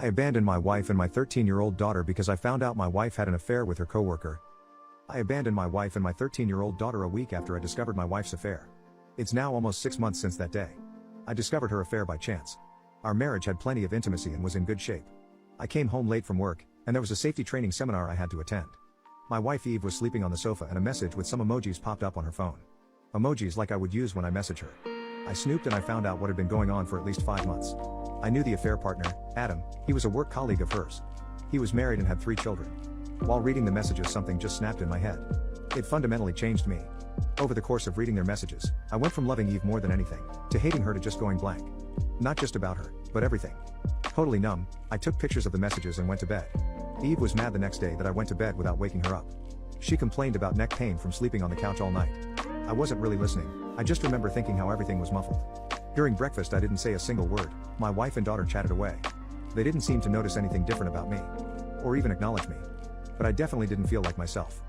I abandoned my wife and my 13-year-old daughter because I found out my wife had an affair with her coworker. I abandoned my wife and my 13-year-old daughter a week after I discovered my wife's affair. It's now almost 6 months since that day. I discovered her affair by chance. Our marriage had plenty of intimacy and was in good shape. I came home late from work, and there was a safety training seminar I had to attend. My wife Eve was sleeping on the sofa and a message with some emojis popped up on her phone. Emojis like I would use when I message her. I snooped and I found out what had been going on for at least 5 months. I knew the affair partner, Adam. He was a work colleague of hers. He was married and had 3 children. While reading the messages, something just snapped in my head. It fundamentally changed me. Over the course of reading their messages, I went from loving Eve more than anything, to hating her, to just going blank. Not just about her, but everything. Totally numb, I took pictures of the messages and went to bed. Eve was mad the next day that I went to bed without waking her up. She complained about neck pain from sleeping on the couch all night. I wasn't really listening, I just remember thinking how everything was muffled. During breakfast I didn't say a single word. My wife and daughter chatted away. They didn't seem to notice anything different about me. Or even acknowledge me. But I definitely didn't feel like myself.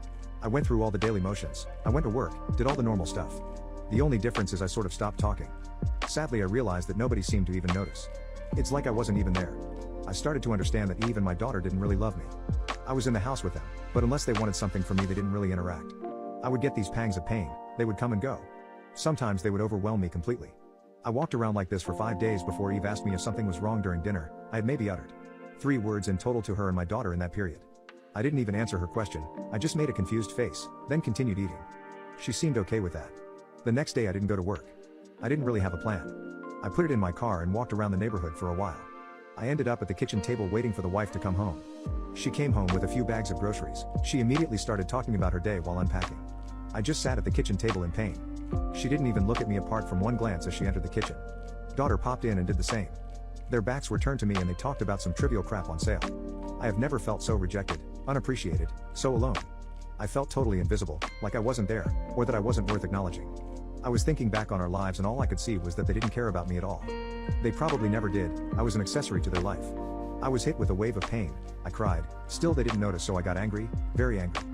I went through all the daily motions. I went to work, did all the normal stuff. The only difference is I sort of stopped talking. Sadly, I realized that nobody seemed to even notice. It's like I wasn't even there. I started to understand that Eve and my daughter didn't really love me. I was in the house with them, but unless they wanted something from me they didn't really interact. I would get these pangs of pain, they would come and go. Sometimes they would overwhelm me completely. I walked around like this for 5 days before Eve asked me if something was wrong during dinner. I had maybe uttered 3 words in total to her and my daughter in that period. I didn't even answer her question, I just made a confused face, then continued eating. She seemed okay with that. The next day I didn't go to work. I didn't really have a plan. I put it in my car and walked around the neighborhood for a while. I ended up at the kitchen table waiting for the wife to come home. She came home with a few bags of groceries. She immediately started talking about her day while unpacking. I just sat at the kitchen table in pain. She didn't even look at me apart from one glance as she entered the kitchen. Daughter popped in and did the same. Their backs were turned to me and they talked about some trivial crap on sale. I have never felt so rejected, unappreciated, so alone. I felt totally invisible, like I wasn't there, or that I wasn't worth acknowledging. I was thinking back on our lives and all I could see was that they didn't care about me at all. They probably never did, I was an accessory to their life. I was hit with a wave of pain, I cried, still they didn't notice, so I got angry, very angry.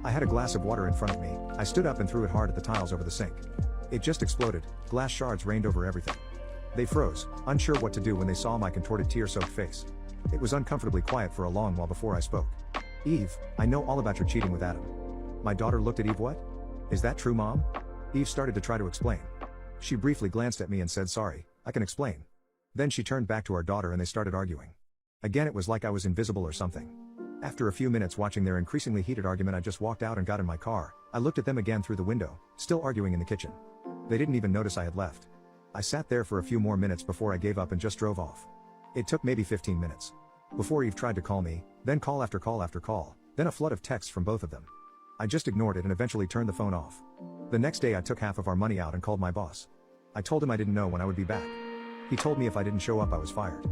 I had a glass of water in front of me, I stood up and threw it hard at the tiles over the sink. It just exploded, glass shards rained over everything. They froze, unsure what to do when they saw my contorted tear-soaked face. It was uncomfortably quiet for a long while before I spoke. Eve, I know all about your cheating with Adam. My daughter looked at Eve. What? Is that true, Mom? Eve started to try to explain. She briefly glanced at me and said, sorry, I can explain. Then she turned back to our daughter and they started arguing. Again, it was like I was invisible or something. After a few minutes watching their increasingly heated argument, I just walked out and got in my car. I looked at them again through the window, still arguing in the kitchen. They didn't even notice I had left. I sat there for a few more minutes before I gave up and just drove off. It took maybe 15 minutes. Before Eve tried to call me, then call after call after call, then a flood of texts from both of them. I just ignored it and eventually turned the phone off. The next day I took half of our money out and called my boss. I told him I didn't know when I would be back. He told me if I didn't show up I was fired.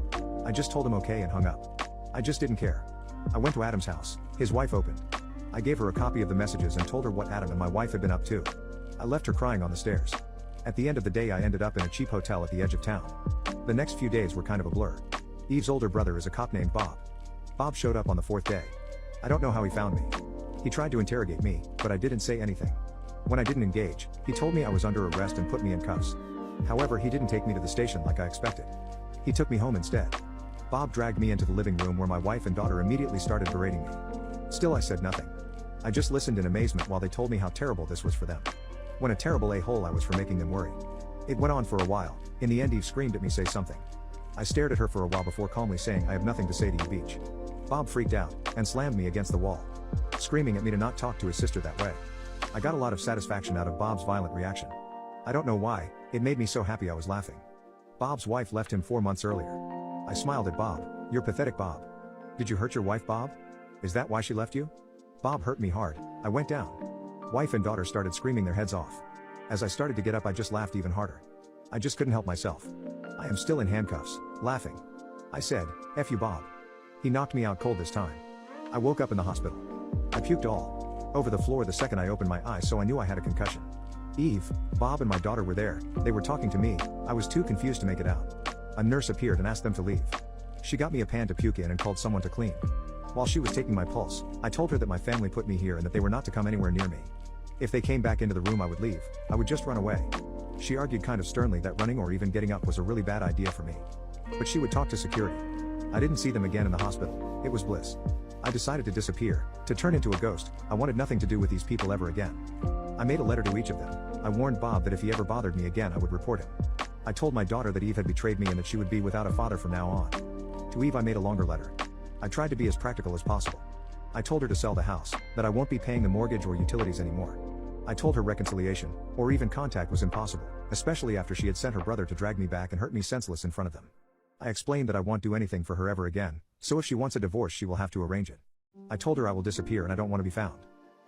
I just told him okay and hung up. I just didn't care. I went to Adam's house. His wife opened. I gave her a copy of the messages and told her what Adam and my wife had been up to. I left her crying on the stairs. At the end of the day I ended up in a cheap hotel at the edge of town. The next few days were kind of a blur. Eve's older brother is a cop named Bob. Bob showed up on the 4th day. I don't know how he found me. He tried to interrogate me, but I didn't say anything. When I didn't engage, he told me I was under arrest and put me in cuffs. However, he didn't take me to the station like I expected. He took me home instead. Bob dragged me into the living room where my wife and daughter immediately started berating me. Still I said nothing. I just listened in amazement while they told me how terrible this was for them. What a terrible a-hole I was for making them worry. It went on for a while. In the end Eve screamed at me, say something. I stared at her for a while before calmly saying, I have nothing to say to you, Beach. Bob freaked out, and slammed me against the wall, screaming at me to not talk to his sister that way. I got a lot of satisfaction out of Bob's violent reaction. I don't know why, it made me so happy I was laughing. Bob's wife left him 4 months earlier. I smiled at Bob. You're pathetic, Bob. Did you hurt your wife, Bob? Is that why she left you? Bob hurt me hard. I went down. Wife and daughter started screaming their heads off. As I started to get up I just laughed even harder. I just couldn't help myself. I am still in handcuffs, laughing. I said, F you, Bob. He knocked me out cold this time. I woke up in the hospital. I puked all over the floor the second I opened my eyes, so I knew I had a concussion. Eve, Bob and my daughter were there. They were talking to me. I was too confused to make it out. A nurse appeared and asked them to leave. She got me a pan to puke in and called someone to clean. While she was taking my pulse, I told her that my family put me here and that they were not to come anywhere near me. If they came back into the room I would leave. I would just run away. She argued kind of sternly that running or even getting up was a really bad idea for me. But she would talk to security. I didn't see them again in the hospital. It was bliss. I decided to disappear, to turn into a ghost. I wanted nothing to do with these people ever again. I made a letter to each of them. I warned Bob that if he ever bothered me again I would report him. I told my daughter that Eve had betrayed me and that she would be without a father from now on. To Eve I made a longer letter. I tried to be as practical as possible. I told her to sell the house, that I won't be paying the mortgage or utilities anymore. I told her reconciliation, or even contact, was impossible, especially after she had sent her brother to drag me back and hurt me senseless in front of them. I explained that I won't do anything for her ever again, so if she wants a divorce she will have to arrange it. I told her I will disappear and I don't want to be found.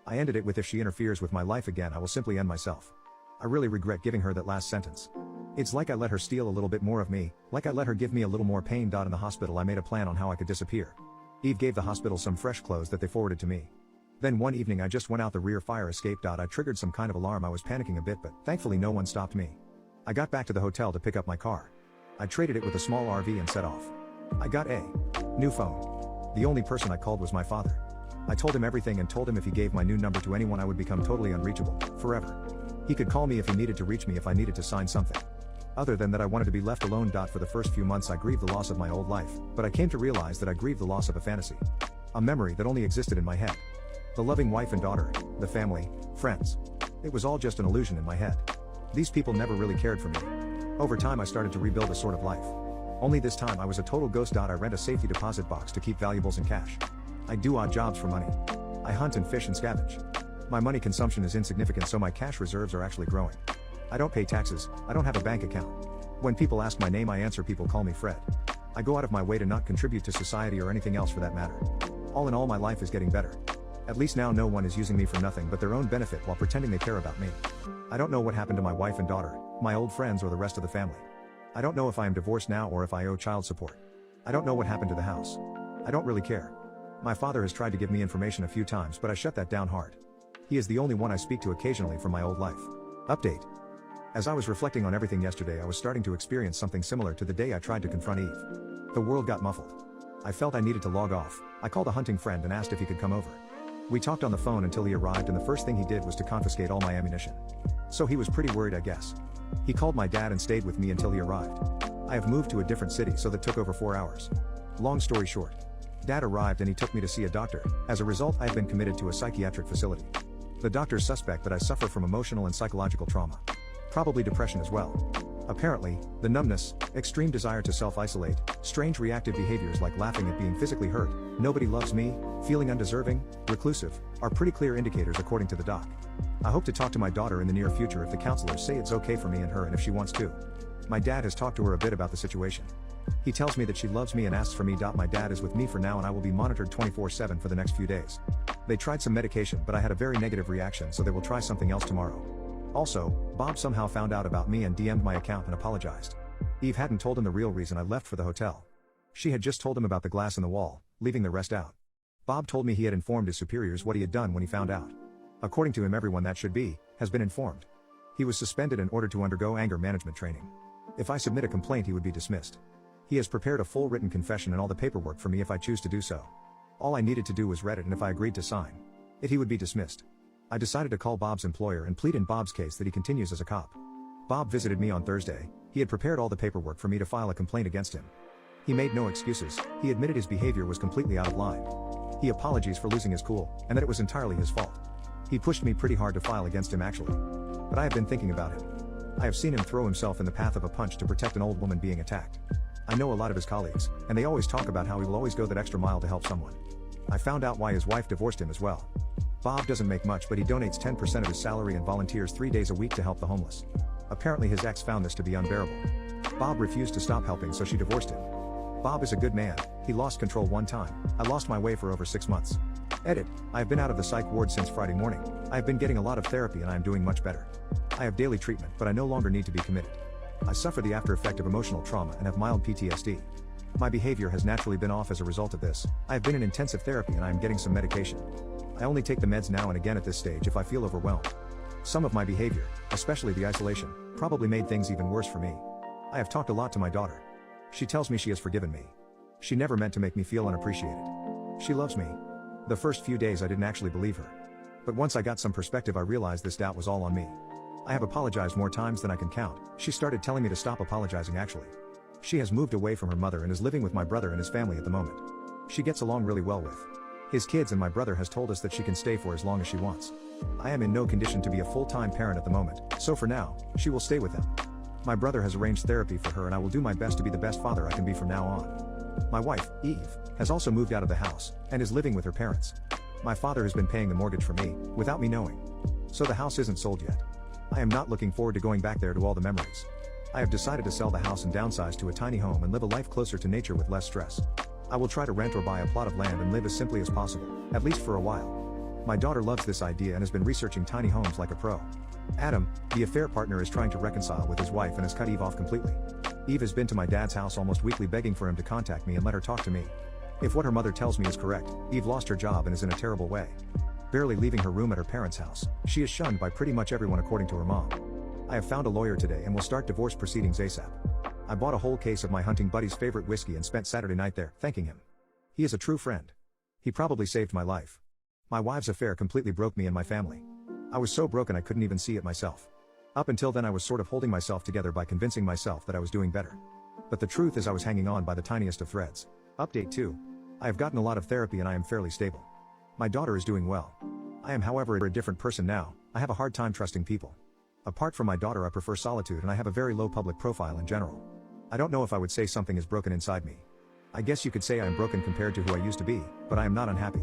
I ended it with, if she interferes with my life again I will simply end myself. I really regret giving her that last sentence. It's like I let her steal a little bit more of me, like I let her give me a little more pain. In the hospital I made a plan on how I could disappear. Eve gave the hospital some fresh clothes that they forwarded to me. Then one evening I just went out the rear fire escape. I triggered some kind of alarm. I was panicking a bit, but thankfully no one stopped me. I got back to the hotel to pick up my car. I traded it with a small RV and set off. I got a new phone. The only person I called was my father. I told him everything and told him if he gave my new number to anyone I would become totally unreachable, forever. He could call me if he needed to reach me if I needed to sign something. Other than that I wanted to be left alone. For the first few months I grieved the loss of my old life, but I came to realize that I grieved the loss of a fantasy. A memory that only existed in my head. The loving wife and daughter, the family, friends. It was all just an illusion in my head. These people never really cared for me. Over time I started to rebuild a sort of life. Only this time I was a total ghost. I rent a safety deposit box to keep valuables and cash. I do odd jobs for money. I hunt and fish and scavenge. My money consumption is insignificant, so my cash reserves are actually growing. I don't pay taxes, I don't have a bank account. When people ask my name I answer. People call me Fred. I go out of my way to not contribute to society or anything else for that matter. All in all my life is getting better. At least now no one is using me for nothing but their own benefit while pretending they care about me. I don't know what happened to my wife and daughter, my old friends, or the rest of the family. I don't know if I am divorced now or if I owe child support. I don't know what happened to the house. I don't really care. My father has tried to give me information a few times but I shut that down hard. He is the only one I speak to occasionally from my old life. Update. As I was reflecting on everything yesterday I was starting to experience something similar to the day I tried to confront Eve. The world got muffled. I felt I needed to log off. I called a hunting friend and asked if he could come over. We talked on the phone until he arrived and the first thing he did was to confiscate all my ammunition. So he was pretty worried, I guess. He called my dad and stayed with me until he arrived. I have moved to a different city so that took over 4 hours. Long story short. Dad arrived and he took me to see a doctor. As a result I have been committed to a psychiatric facility. The doctors suspect that I suffer from emotional and psychological trauma. Probably depression as well. Apparently, the numbness, extreme desire to self-isolate, strange reactive behaviors like laughing at being physically hurt, nobody loves me, feeling undeserving, reclusive, are pretty clear indicators according to the doc. I hope to talk to my daughter in the near future if the counselors say it's okay for me and her and if she wants to. My dad has talked to her a bit about the situation. He tells me that she loves me and asks for me. My dad is with me for now and I will be monitored 24/7 for the next few days. They tried some medication but I had a very negative reaction, so they will try something else tomorrow. Also, Bob somehow found out about me and DM'd my account and apologized. Eve hadn't told him the real reason I left for the hotel. She had just told him about the glass in the wall, leaving the rest out. Bob told me he had informed his superiors what he had done when he found out. According to him everyone that should be, has been informed. He was suspended and ordered to undergo anger management training. If I submit a complaint he would be dismissed. He has prepared a full written confession and all the paperwork for me if I choose to do so. All I needed to do was read it and if I agreed to sign it he would be dismissed. I decided to call Bob's employer and plead in Bob's case that he continues as a cop. Bob visited me on Thursday. He had prepared all the paperwork for me to file a complaint against him. He made no excuses. He admitted his behavior was completely out of line. He apologized for losing his cool, and that it was entirely his fault. He pushed me pretty hard to file against him actually. But I have been thinking about him. I have seen him throw himself in the path of a punch to protect an old woman being attacked. I know a lot of his colleagues, and they always talk about how he will always go that extra mile to help someone. I found out why his wife divorced him as well. Bob doesn't make much but he donates 10% of his salary and volunteers 3 days a week to help the homeless. Apparently his ex found this to be unbearable. Bob refused to stop helping so she divorced him. Bob is a good man. He lost control one time. I lost my way for over 6 months. Edit. I have been out of the psych ward since Friday morning. I have been getting a lot of therapy and I am doing much better. I have daily treatment but I no longer need to be committed. I suffer the after effect of emotional trauma and have mild PTSD. My behavior has naturally been off as a result of this. I have been in intensive therapy and I am getting some medication. I only take the meds now and again at this stage if I feel overwhelmed. Some of my behavior, especially the isolation, probably made things even worse for me. I have talked a lot to my daughter. She tells me she has forgiven me. She never meant to make me feel unappreciated. She loves me. The first few days I didn't actually believe her. But once I got some perspective I realized this doubt was all on me. I have apologized more times than I can count. She started telling me to stop apologizing actually. She has moved away from her mother and is living with my brother and his family at the moment. She gets along really well with his kids, and my brother has told us that she can stay for as long as she wants. I am in no condition to be a full-time parent at the moment, so for now, she will stay with them. My brother has arranged therapy for her and I will do my best to be the best father I can be from now on. My wife, Eve, has also moved out of the house and is living with her parents. My father has been paying the mortgage for me, without me knowing. So the house isn't sold yet. I am not looking forward to going back there to all the memories. I have decided to sell the house and downsize to a tiny home and live a life closer to nature with less stress. I will try to rent or buy a plot of land and live as simply as possible, at least for a while. My daughter loves this idea and has been researching tiny homes like a pro. Adam, the affair partner, is trying to reconcile with his wife and has cut Eve off completely. Eve has been to my dad's house almost weekly begging for him to contact me and let her talk to me. If what her mother tells me is correct, Eve lost her job and is in a terrible way. Barely leaving her room at her parents' house, she is shunned by pretty much everyone according to her mom. I have found a lawyer today and will start divorce proceedings ASAP. I bought a whole case of my hunting buddy's favorite whiskey and spent Saturday night there, thanking him. He is a true friend. He probably saved my life. My wife's affair completely broke me and my family. I was so broken I couldn't even see it myself. Up until then I was sort of holding myself together by convincing myself that I was doing better. But the truth is I was hanging on by the tiniest of threads. Update 2. I have gotten a lot of therapy and I am fairly stable. My daughter is doing well. I am, however, a different person now. I have a hard time trusting people. Apart from my daughter, I prefer solitude and I have a very low public profile in general. I don't know if I would say something is broken inside me. I guess you could say I am broken compared to who I used to be, but I am not unhappy.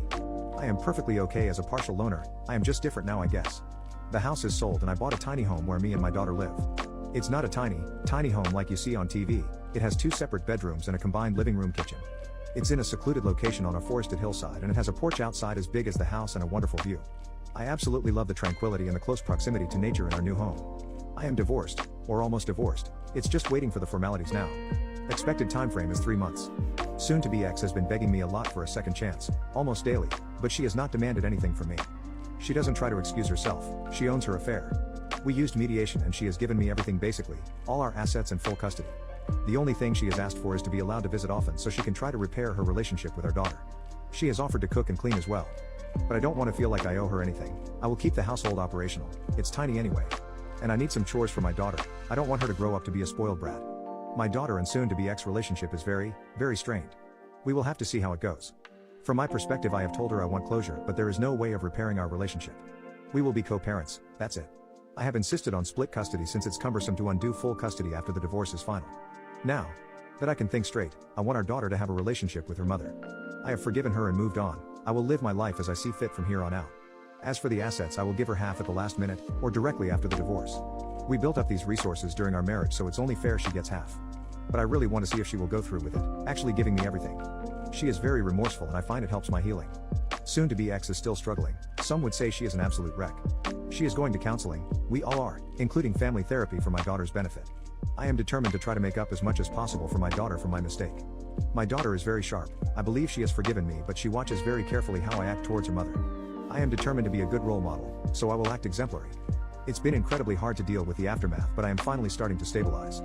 I am perfectly okay as a partial loner. I am just different now, I guess. The house is sold and I bought a tiny home where me and my daughter live. It's not a tiny home like you see on TV. It has 2 separate bedrooms and a combined living room kitchen. It's in a secluded location on a forested hillside and it has a porch outside as big as the house and a wonderful view. I absolutely love the tranquility and the close proximity to nature in our new home. I am divorced, or almost divorced. It's just waiting for the formalities now. Expected time frame is 3 months. Soon-to-be ex has been begging me a lot for a second chance, almost daily, but she has not demanded anything from me. She doesn't try to excuse herself, she owns her affair. We used mediation and she has given me everything basically, all our assets and full custody. The only thing she has asked for is to be allowed to visit often so she can try to repair her relationship with our daughter. She has offered to cook and clean as well. But I don't want to feel like I owe her anything. I will keep the household operational, it's tiny anyway. And I need some chores for my daughter. I don't want her to grow up to be a spoiled brat. My daughter and soon-to-be ex relationship is very strained. We will have to see how it goes. From my perspective, I have told her I want closure, but there is no way of repairing our relationship. We will be co-parents, that's it. I have insisted on split custody since it's cumbersome to undo full custody after the divorce is final. Now that I can think straight, I want our daughter to have a relationship with her mother. I have forgiven her and moved on. I will live my life as I see fit from here on out. As for the assets, I will give her half at the last minute, or directly after the divorce. We built up these resources during our marriage, so it's only fair she gets half. But I really want to see if she will go through with it, actually giving me everything. She is very remorseful and I find it helps my healing. Soon-to-be ex is still struggling. Some would say she is an absolute wreck. She is going to counseling, we all are, including family therapy for my daughter's benefit. I am determined to try to make up as much as possible for my daughter for my mistake. My daughter is very sharp. I believe she has forgiven me, but she watches very carefully how I act towards her mother. I am determined to be a good role model, so I will act exemplary. It's been incredibly hard to deal with the aftermath, but I am finally starting to stabilize.